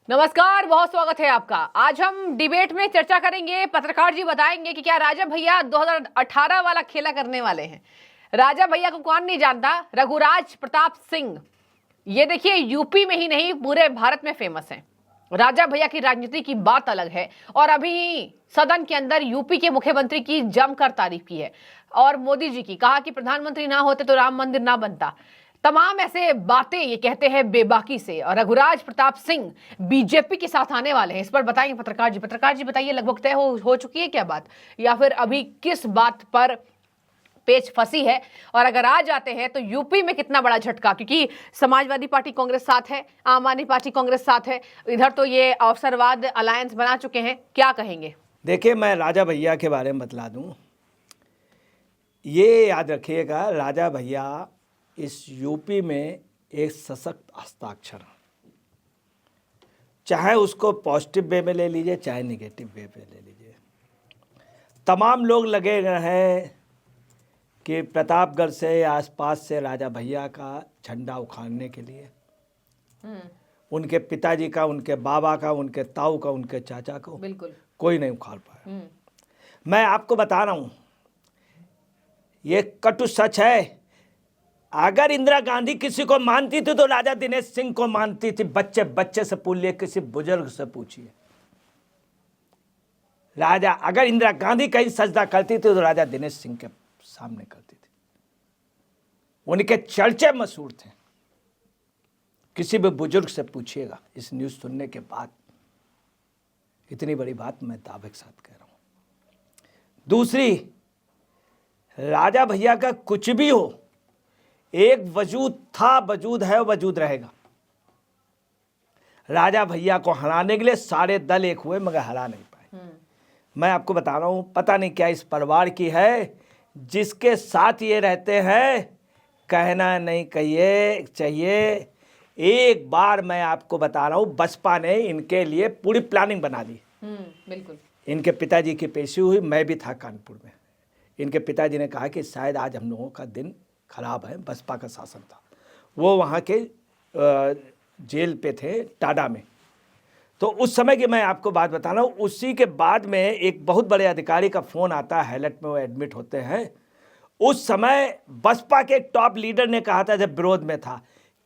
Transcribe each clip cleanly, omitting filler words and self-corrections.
नमस्कार, बहुत स्वागत है आपका। आज हम डिबेट में चर्चा करेंगे। पत्रकार जी बताएंगे कि क्या राजा भैया 2018 वाला खेला करने वाले हैं। राजा भैया को कौन नहीं जानता, रघुराज प्रताप सिंह। ये देखिए, यूपी में ही नहीं पूरे भारत में फेमस है। राजा भैया की राजनीति की बात अलग है और अभी सदन के अंदर यूपी के मुख्यमंत्री की जमकर तारीफ की है और मोदी जी की, कहा कि प्रधानमंत्री ना होते तो राम मंदिर ना बनता। तमाम ऐसे बातें ये कहते हैं बेबाकी से। और रघुराज प्रताप सिंह बीजेपी के साथ आने वाले हैं, इस पर बताएंगे पत्रकार जी। पत्रकार जी बताइए, लगभग तय हो चुकी है क्या बात, या फिर अभी किस बात पर पेच फंसी है? और अगर आ जाते हैं तो यूपी में कितना बड़ा झटका, क्योंकि समाजवादी पार्टी कांग्रेस साथ है, आम आदमी पार्टी कांग्रेस साथ है, इधर तो ये अवसरवाद अलायंस बना चुके हैं। क्या कहेंगे? देखिए, मैं राजा भैया के बारे में बतला दूं। ये याद रखिएगा, राजा भैया इस यूपी में एक सशक्त हस्ताक्षर है। चाहे उसको पॉजिटिव वे में ले लीजिए, चाहे निगेटिव वे में ले लीजिए। तमाम लोग लगे हैं कि प्रतापगढ़ से आसपास से राजा भैया का झंडा उखाड़ने के लिए, उनके पिताजी का, उनके बाबा का, उनके ताऊ का, उनके चाचा को बिल्कुल कोई नहीं उखाड़ पाया। मैं आपको बता रहा हूं, ये कटु सच है। अगर इंदिरा गांधी किसी को मानती थी तो राजा दिनेश सिंह को मानती थी। बच्चे बच्चे से पूछ लिए, किसी बुजुर्ग से पूछिए। राजा अगर इंदिरा गांधी कहीं सजदा करती थी तो राजा दिनेश सिंह के सामने करती थी। उनके चर्चे मशहूर थे। किसी भी बुजुर्ग से पूछिएगा इस न्यूज़ सुनने के बाद। इतनी बड़ी बात मैं दावे के साथ कह रहा हूं। दूसरी, राजा भैया का कुछ भी हो, एक वजूद था, वजूद है, वजूद रहेगा। राजा भैया को हराने के लिए सारे दल एक हुए मगर हरा नहीं पाए। मैं आपको बता रहा हूं, पता नहीं क्या इस परिवार की है, जिसके साथ ये रहते हैं, कहना नहीं कहिए चाहिए। एक बार मैं आपको बता रहा हूं, बसपा ने इनके लिए पूरी प्लानिंग बना दी। बिल्कुल। इनके पिताजी की पेशी हुई, मैं भी था कानपुर में। इनके पिताजी ने कहा कि शायद आज हम लोगों का दिन खराब है, बसपा का शासन था। वो वहाँ के जेल पे थे, टाडा में। तो उस समय की मैं आपको बात बता रहा हूँ। उसी के बाद में एक बहुत बड़े अधिकारी का फ़ोन आता है, हैलट में वो एडमिट होते हैं। उस समय बसपा के टॉप लीडर ने कहा था, जब विरोध में था,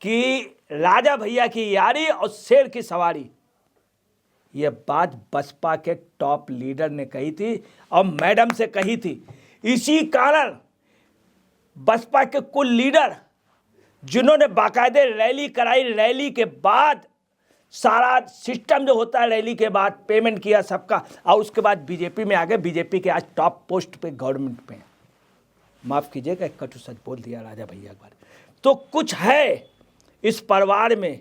कि राजा भैया की यारी और शेर की सवारी। ये बात बसपा के टॉप लीडर ने कही थी और मैडम से कही थी। इसी कारण बसपा के कुल लीडर, जिन्होंने बाकायदे रैली कराई, रैली के बाद सारा सिस्टम जो होता है, रैली के बाद पेमेंट किया सबका, और उसके बाद बीजेपी में आ गए। बीजेपी के आज टॉप पोस्ट पे, गवर्नमेंट पे। माफ़ कीजिएगा, एक कटु सच बोल दिया राजा भैया के बारे में। तो कुछ है इस परिवार में।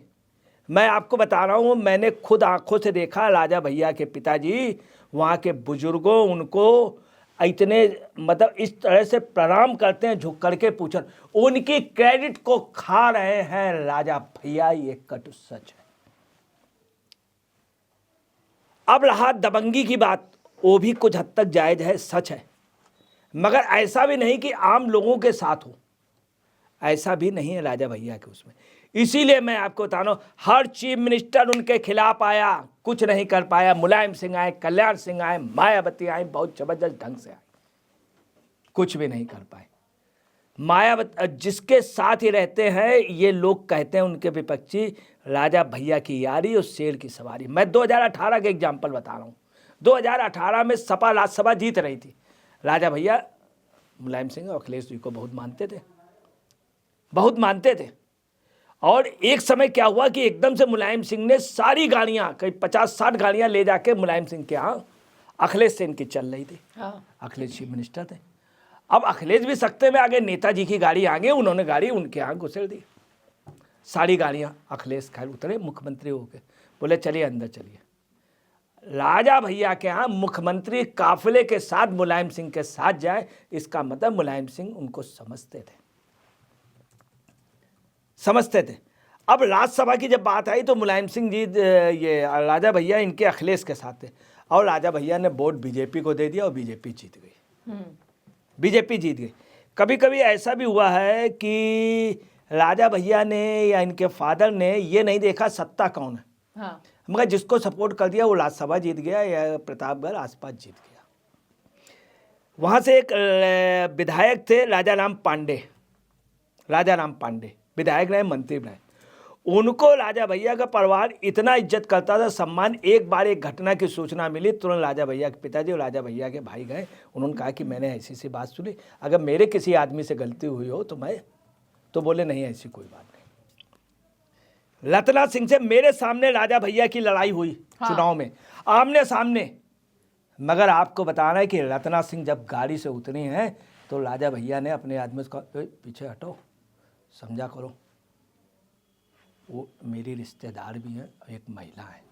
मैं आपको बता रहा हूँ, मैंने खुद आंखों से देखा। राजा भैया के पिताजी वहाँ के बुजुर्गों उनको इतने मतलब इस तरह से प्रणाम करते हैं, झुक करके पूछन, उनकी क्रेडिट को खा रहे हैं राजा भैया। ये कटु सच है। अब रहा दबंगी की बात, वो भी कुछ हद तक जायज है, सच है, मगर ऐसा भी नहीं कि आम लोगों के साथ हो। ऐसा भी नहीं है राजा भैया के उसमें। इसीलिए मैं आपको बता रहा हूं, हर चीफ मिनिस्टर उनके खिलाफ आया, कुछ नहीं कर पाया। मुलायम सिंह आए, कल्याण सिंह आए, मायावती आए, बहुत जबरदस्त ढंग से आए, कुछ भी नहीं कर पाए। मायावती जिसके साथ ही रहते हैं, ये लोग कहते हैं उनके विपक्षी, राजा भैया की यारी और शेर की सवारी। मैं 2018 के एग्जाम्पल बता रहा हूँ। 2018 में सपा राज्यसभा जीत रही थी। राजा भैया मुलायम सिंह और अखिलेश जी को बहुत मानते थे, बहुत मानते थे। और एक समय क्या हुआ कि एकदम से मुलायम सिंह ने सारी गाड़ियां, कई 50-60 गाड़ियां ले जाके मुलायम सिंह के यहाँ, अखिलेश से इनकी चल रही थी। अखिलेश चीफ मिनिस्टर थे। अब अखिलेश भी सख्ते में आगे, नेताजी की गाड़ी आगे, उन्होंने गाड़ी उनके यहाँ घुसेड़ दी। सारी गाड़ियां, अखिलेश खैर उतरे मुख्यमंत्री होके, बोले चलिए अंदर चलिए। राजा भैया के यहाँ मुख्यमंत्री काफिले के साथ मुलायम सिंह के साथ जाए, इसका मतलब मुलायम सिंह उनको समझते थे। अब राज्यसभा की जब बात आई तो मुलायम सिंह जी, ये राजा भैया इनके अखिलेश के साथ थे, और राजा भैया ने वोट बीजेपी को दे दिया और बीजेपी जीत गई। बीजेपी जीत गई। कभी कभी ऐसा भी हुआ है कि राजा भैया ने या इनके फादर ने ये नहीं देखा सत्ता कौन है। मगर जिसको सपोर्ट कर दिया वो राज्यसभा जीत गया या प्रतापगढ़ आसपास जीत गया। वहाँ से एक विधायक थे राजा राम पांडे विधायक रहे, मंत्री रहे। उनको राजा भैया का परिवार इतना इज्जत करता था, सम्मान। एक बार एक घटना की सूचना मिली, तुरंत राजा भैया के पिताजी और राजा भैया के भाई गए। उन्होंने कहा कि मैंने ऐसी सी बात सुनी, अगर मेरे किसी आदमी से गलती हुई हो तो बोले नहीं ऐसी कोई बात नहीं। रत्ना सिंह से मेरे सामने राजा भैया की लड़ाई हुई। हाँ। चुनाव में आमने सामने। मगर आपको बताना है कि रत्ना सिंह जब गाड़ी से उतरी हैं तो राजा भैया ने अपने आदमी को कहा पीछे हटो, समझा करो, वो मेरी रिश्तेदार भी हैं, एक महिला है।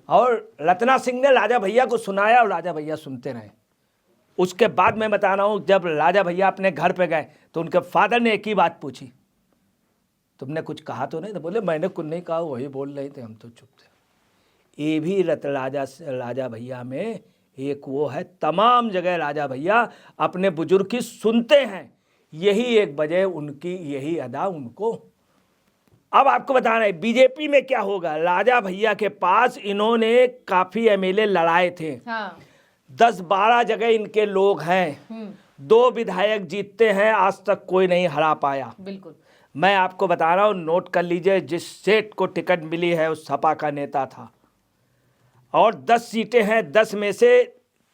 और रत्ना सिंह ने राजा भैया को सुनाया और राजा भैया सुनते रहे। उसके बाद मैं बता रहा हूँ, जब राजा भैया अपने घर पे गए तो उनके फादर ने एक ही बात पूछी, तुमने कुछ कहा तो नहीं? तो बोले मैंने कुछ नहीं कहा, वही बोल रहे थे, हम तो चुप थे। ये भी राजा भैया में एक वो है, तमाम जगह राजा भैया अपने बुजुर्ग की सुनते हैं। यही एक वजह उनकी, यही अदा उनको। अब आपको बताना है बीजेपी में क्या होगा। राजा भैया के पास इन्होंने काफी एमएलए लड़ाए थे। हाँ। 10-12 जगह इनके लोग हैं। 2 विधायक जीतते हैं, आज तक कोई नहीं हरा पाया। बिल्कुल। मैं आपको बता रहा हूँ, नोट कर लीजिए, जिस सेठ को टिकट मिली है उस सपा का नेता था। और 10 सीटें हैं, 10 में से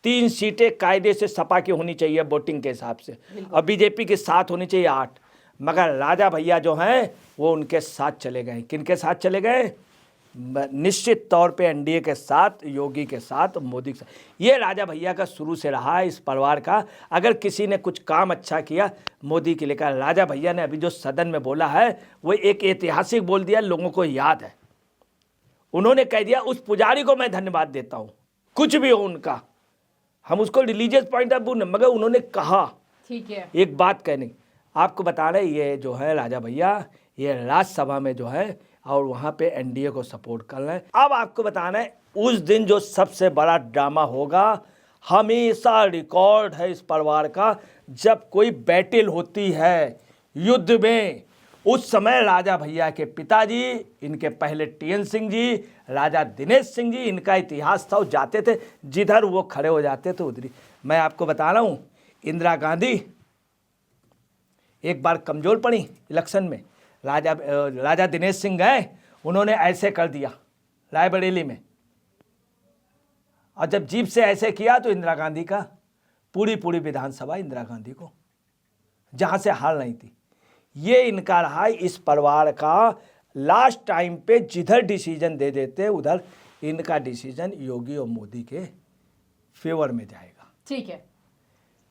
3 सीटें कायदे से सपा की होनी चाहिए वोटिंग के हिसाब से, और बीजेपी के साथ होनी चाहिए 8। मगर राजा भैया जो हैं वो उनके साथ चले गए। किनके साथ चले गए? निश्चित तौर पे एनडीए के साथ, योगी के साथ, मोदी के साथ। ये राजा भैया का शुरू से रहा है इस परिवार का। अगर किसी ने कुछ काम अच्छा किया मोदी के लिए, राजा भैया ने अभी जो सदन में बोला है वो एक ऐतिहासिक बोल दिया, लोगों को याद है। उन्होंने कह दिया उस पुजारी को मैं धन्यवाद देता हूँ, कुछ भी हो उनका, हम उसको रिलीजियस पॉइंट ऑफ व्यू, मगर उन्होंने कहा, ठीक है, एक बात कहनी। आपको बता रहे ये जो है राजा भैया, ये राज्यसभा में जो है और वहाँ पे एनडीए को सपोर्ट कर रहे हैं। अब आपको बताना है उस दिन जो सबसे बड़ा ड्रामा होगा, हमेशा रिकॉर्ड है इस परिवार का, जब कोई बैटल होती है युद्ध में, उस समय राजा भैया के पिताजी, इनके पहले टीएन सिंह जी, राजा दिनेश सिंह जी, इनका इतिहास था, वो जाते थे जिधर वो खड़े हो जाते थे उधर। मैं आपको बता रहा हूँ, इंदिरा गांधी एक बार कमजोर पड़ी इलेक्शन में, राजा दिनेश सिंह गए, उन्होंने ऐसे कर दिया रायबरेली में, और जब जीप से ऐसे किया तो इंदिरा गांधी का पूरी विधानसभा इंदिरा गांधी को, जहां से हार नहीं थी। ये इनका रहा इस परिवार का। लास्ट टाइम पे जिधर डिसीजन दे देते उधर इनका डिसीजन योगी और मोदी के फेवर में जाएगा। ठीक है,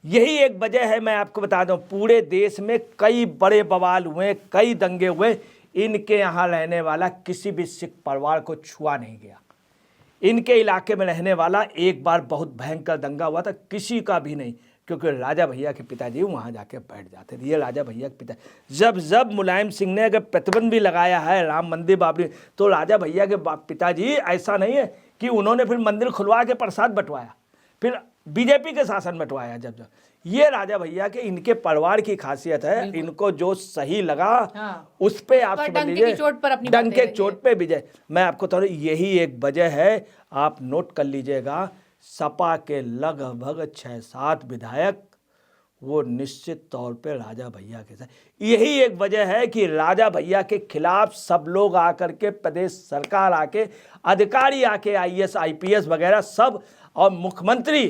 यही एक वजह है। मैं आपको बता दूं, पूरे देश में कई बड़े बवाल हुए, कई दंगे हुए, इनके यहाँ रहने वाला किसी भी सिख परिवार को छुआ नहीं गया। इनके इलाके में रहने वाला एक बार बहुत भयंकर दंगा हुआ था, किसी का भी नहीं, क्योंकि राजा भैया के पिताजी वहाँ जाके बैठ जाते थे। ये राजा भैया के पिता, जब मुलायम सिंह ने अगर प्रतिबंध भी लगाया है राम मंदिर बाबरी, तो राजा भैया के पिताजी, ऐसा नहीं है कि उन्होंने फिर मंदिर खुलवा के प्रसाद बंटवाया, फिर बीजेपी के शासन बंटवाया। जब ये राजा भैया के, इनके परिवार की खासियत है, इनको जो सही लगा उस पे आप समझ लीजिए, डंके चोट पे विजय। मैं आपको तो यही एक वजह है, आप नोट कर लीजिएगा, सपा के लगभग 6-7 विधायक वो निश्चित तौर पे राजा भैया के साथ। यही एक वजह है कि राजा भैया के खिलाफ सब लोग आकर के, प्रदेश सरकार आके, अधिकारी आके, आईएएस आईपीएस वगैरह सब, और मुख्यमंत्री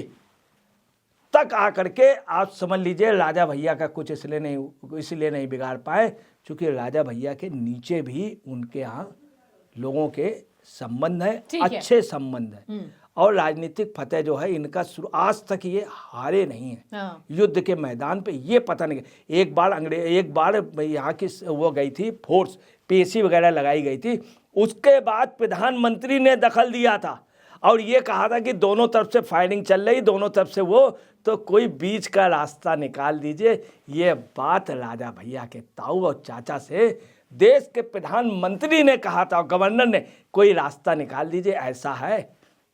तक आकर के, आप समझ लीजिए राजा भैया का कुछ इसलिए नहीं बिगाड़ पाए, क्योंकि राजा भैया के नीचे भी उनके यहाँ लोगों के संबंध है, अच्छे संबंध है। और राजनीतिक फतेह जो है इनका शुरू, आज तक ये हारे नहीं है युद्ध के मैदान पे। ये पता नहीं, एक बार यहाँ की वो गई थी फोर्स, पेशी वगैरह लगाई गई थी, उसके बाद प्रधानमंत्री ने दखल दिया था और ये कहा था कि दोनों तरफ से फायरिंग चल रही, दोनों तरफ से वो, तो कोई बीच का रास्ता निकाल दीजिए। ये बात राजा भैया के ताऊ और चाचा से देश के प्रधानमंत्री ने कहा था, और गवर्नर ने, कोई रास्ता निकाल दीजिए, ऐसा है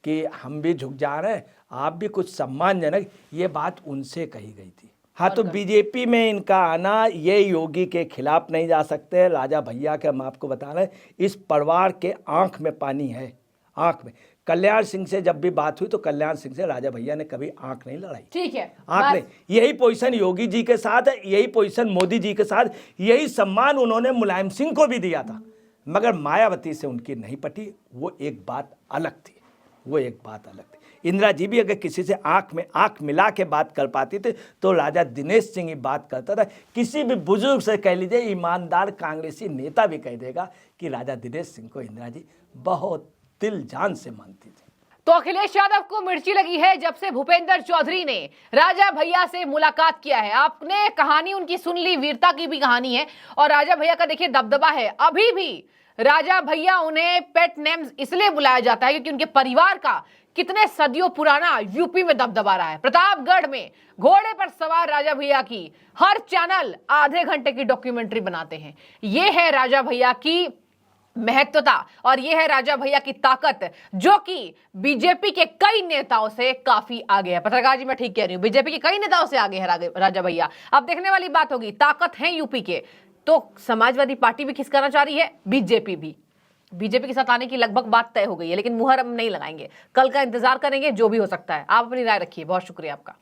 कि हम भी झुक जा रहे हैं, आप भी कुछ सम्मानजनक, ये बात उनसे कही गई थी। हाँ, तो बीजेपी में इनका आना, ये योगी के खिलाफ नहीं जा सकते। राजा भैया के हम आपको बता रहे हैं, इस परिवार के आंख में पानी है, आंख में। कल्याण सिंह से जब भी बात हुई तो कल्याण सिंह से राजा भैया ने कभी आंख नहीं लड़ाई। ठीक है, आंख नहीं। यही पोजीशन योगी जी के साथ है, यही पोजीशन मोदी जी के साथ, यही सम्मान उन्होंने मुलायम सिंह को भी दिया था, मगर मायावती से उनकी नहीं पटी। वो एक बात अलग थी, वो एक बात अलग थी। इंदिरा जी भी अगर किसी से आंख में आंख मिला के बात कर पाती थी तो राजा दिनेश सिंह ही बात करता था। किसी भी बुजुर्ग से कह लीजिए, ईमानदार कांग्रेसी नेता भी कह देगा कि राजा दिनेश सिंह को इंदिरा जी बहुत दिल जान से मानती थी। तो अखिलेश यादव को मिर्ची लगी है जब से भूपेंद्र चौधरी ने राजा भैया से मुलाकात किया है। आपने कहानी उनकी सुन ली, वीरता की भी कहानी है, और राजा भैया का देखिए दबदबा है। अभी भी राजा भैया, उन्हें पेट नेम्स इसलिए बुलाया जाता है क्योंकि उनके परिवार का कितने सदियों पुराना यूपी में दबदबा रहा है। प्रतापगढ़ में घोड़े पर सवार राजा भैया की हर चैनल आधे घंटे की डॉक्यूमेंट्री बनाते हैं। ये है राजा भैया की महत्वता और ये है राजा भैया की ताकत, जो कि बीजेपी के कई नेताओं से काफी आगे है। पत्रकार जी, मैं ठीक कह रही हूँ, बीजेपी के कई नेताओं से आगे है राजा भैया। अब देखने वाली बात होगी, ताकत है यूपी के, तो समाजवादी पार्टी भी खिसकाना चाह रही है, बीजेपी भी। बीजेपी के साथ आने की लगभग बात तय हो गई है, लेकिन मुहर हम नहीं लगाएंगे, कल का इंतजार करेंगे, जो भी हो सकता है। आप अपनी राय रखिए। बहुत शुक्रिया आपका।